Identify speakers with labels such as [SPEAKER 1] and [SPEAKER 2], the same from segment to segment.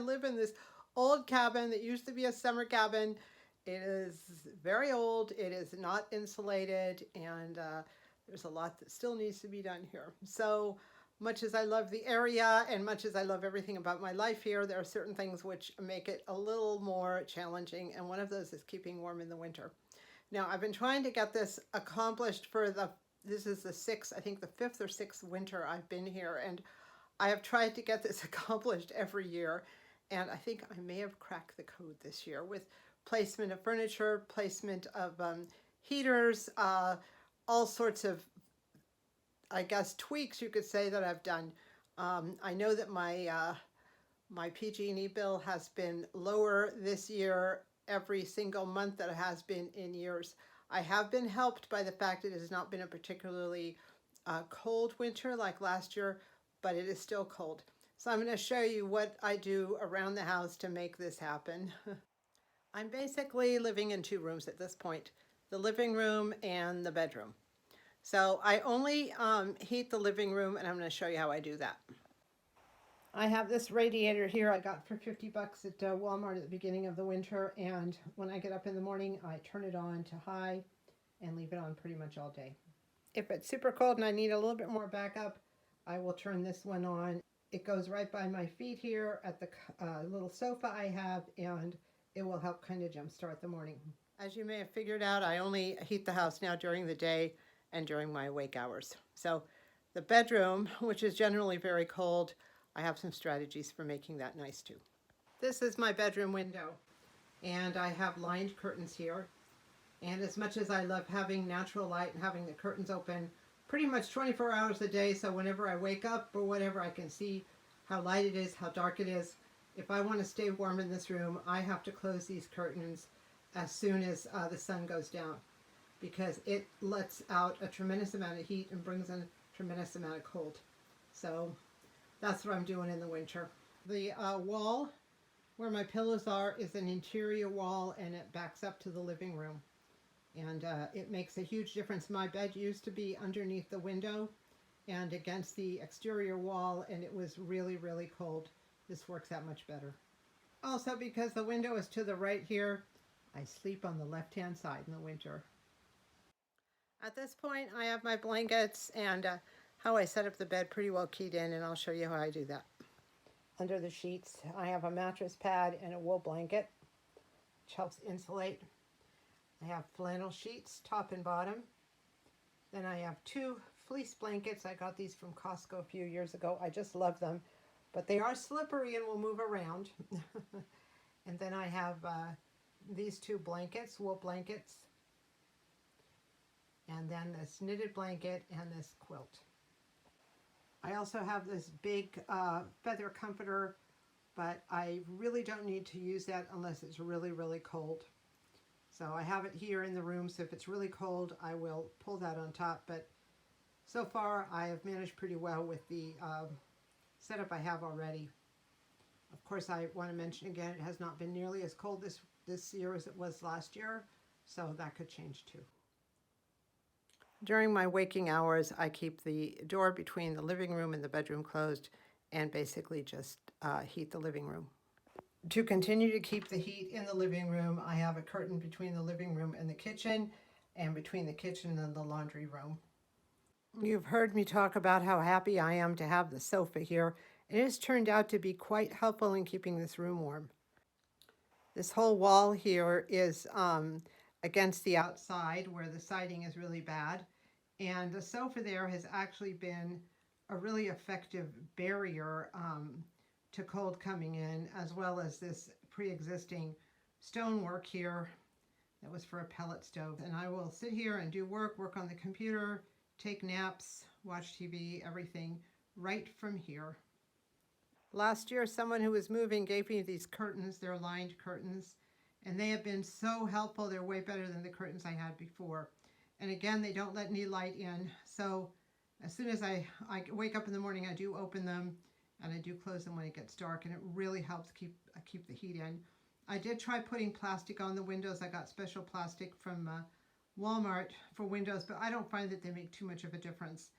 [SPEAKER 1] live in this old cabin that used to be a summer cabin. It is very old, it is not insulated, and there's a lot that still needs to be done here. So much as I love the area and much as I love everything about my life here, there are certain things which make it a little more challenging, and one of those is keeping warm in the winter. Now, I've been trying to get this accomplished for this is the sixth, I think the fifth or sixth winter I've been here, and I have tried to get this accomplished every year, and I think I may have cracked the code this year with placement of furniture, placement of heaters, all sorts of, I guess, tweaks you could say that I've done. I know that my PG&E bill has been lower this year every single month that it has been in years. I have been helped by the fact it has not been a particularly cold winter like last year, but it is still cold. So I'm going to show you what I do around the house to make this happen. I'm basically living in two rooms at this point, the living room and the bedroom. So I only heat the living room, and I'm going to show you how I do that. I have this radiator here I got for 50 bucks at Walmart at the beginning of the winter, and when I get up in the morning I turn it on to high and leave it on pretty much all day. If it's super cold and I need a little bit more backup, I will turn this one on. It goes right by my feet here at the little sofa I have, and it will help kind of jumpstart the morning. As you may have figured out, I only heat the house now during the day and during my wake hours. So the bedroom, which is generally very cold, I have some strategies for making that nice too. This is my bedroom window, and I have lined curtains here. And as much as I love having natural light and having the curtains open pretty much 24 hours a day, so whenever I wake up or whatever, I can see how light it is, how dark it is. If I want to stay warm in this room, I have to close these curtains as soon as the sun goes down, because it lets out a tremendous amount of heat and brings in a tremendous amount of cold. So that's what I'm doing in the winter. The wall where my pillows are is an interior wall, and it backs up to the living room. And it makes a huge difference. My bed used to be underneath the window and against the exterior wall, and it was really, really cold. This works out much better. Also, because the window is to the right here, I sleep on the left-hand side in the winter. At this point, I have my blankets and how I set up the bed pretty well keyed in, and I'll show you how I do that. Under the sheets, I have a mattress pad and a wool blanket, which helps insulate. I have flannel sheets, top and bottom. Then I have two fleece blankets. I got these from Costco a few years ago. I just love them, but they are slippery and will move around. And then I have these two blankets, wool blankets, and then this knitted blanket and this quilt. I also have this big feather comforter, but I really don't need to use that unless it's really, really cold. So I have it here in the room, so if it's really cold, I will pull that on top. But so far, I have managed pretty well with the setup I have already. Of course, I want to mention again, it has not been nearly as cold this year as it was last year, so that could change too. During my waking hours, I keep the door between the living room and the bedroom closed and basically just heat the living room. To continue to keep the heat in the living room, I have a curtain between the living room and the kitchen, and between the kitchen and the laundry room. You've heard me talk about how happy I am to have the sofa here. It has turned out to be quite helpful in keeping this room warm. This whole wall here is against the outside where the siding is really bad, and the sofa there has actually been a really effective barrier to cold coming in, as well as this pre-existing stonework here that was for a pellet stove. And I will sit here and do work on the computer, take naps, watch TV, everything right from here. Last year, someone who was moving gave me these curtains. They're lined curtains, and they have been so helpful. They're way better than the curtains I had before. And again, they don't let any light in. So as soon as I wake up in the morning, I do open them, and I do close them when it gets dark, and it really helps keep the heat in. I did try putting plastic on the windows. I got special plastic from Walmart for windows, but I don't find that they make too much of a difference.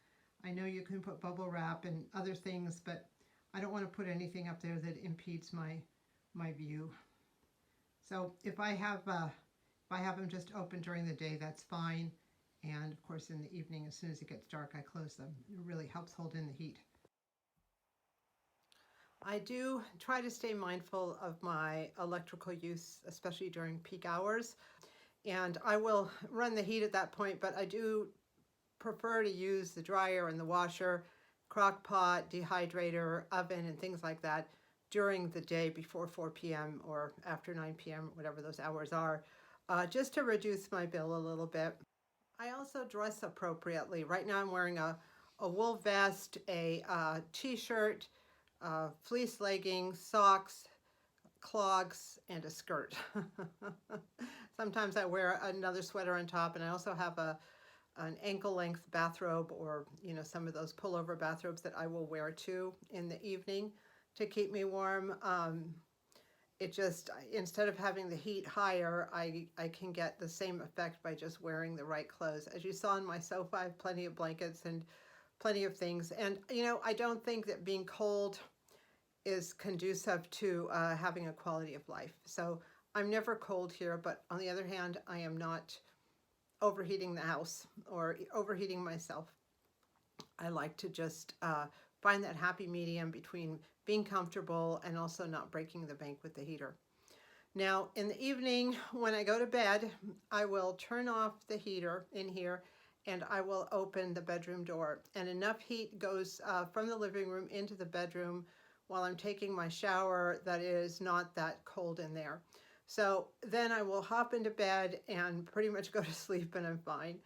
[SPEAKER 1] I know you can put bubble wrap and other things, but I don't want to put anything up there that impedes my view. So if I have them just open during the day, that's fine. And of course, in the evening, as soon as it gets dark, I close them. It really helps hold in the heat. I do try to stay mindful of my electrical use, especially during peak hours. And I will run the heat at that point, but I do prefer to use the dryer and the washer, crock pot, dehydrator, oven, and things like that during the day before 4 p.m. or after 9 p.m., whatever those hours are, just to reduce my bill a little bit. I also dress appropriately. Right now I'm wearing a wool vest, a t-shirt, fleece leggings, socks, clogs, and a skirt. Sometimes I wear another sweater on top, and I also have an ankle length bathrobe, or some of those pullover bathrobes that I will wear too in the evening to keep me warm. It just, instead of having the heat higher, I can get the same effect by just wearing the right clothes. As you saw in my sofa, I have plenty of blankets and plenty of things. And I don't think that being cold is conducive to having a quality of life. So I'm never cold here, but on the other hand, I am not overheating the house or overheating myself. I like to just find that happy medium between being comfortable and also not breaking the bank with the heater. Now, in the evening, when I go to bed, I will turn off the heater in here and I will open the bedroom door. And enough heat goes from the living room into the bedroom while I'm taking my shower that it is not that cold in there. So then I will hop into bed and pretty much go to sleep and I'm fine.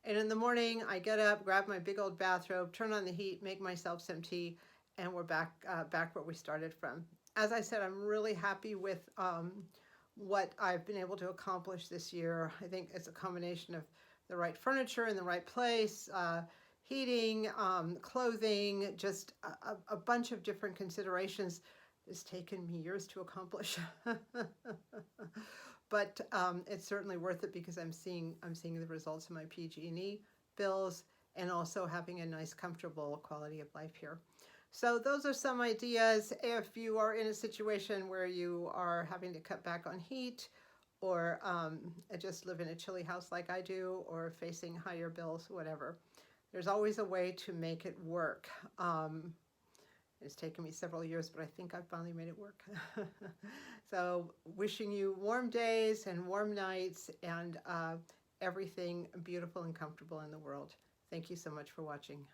[SPEAKER 1] And in the morning, I get up, grab my big old bathrobe, turn on the heat, make myself some tea, and we're back where we started from. As I said, I'm really happy with what I've been able to accomplish this year. I think it's a combination of the right furniture in the right place, heating, clothing, just a bunch of different considerations. It's taken me years to accomplish. But it's certainly worth it because I'm seeing the results of my PG&E bills and also having a nice, comfortable quality of life here. So those are some ideas if you are in a situation where you are having to cut back on heat or just live in a chilly house like I do, or facing higher bills, whatever. There's always a way to make it work. It's taken me several years, but I think I finally made it work. So wishing you warm days and warm nights and everything beautiful and comfortable in the world. Thank you so much for watching.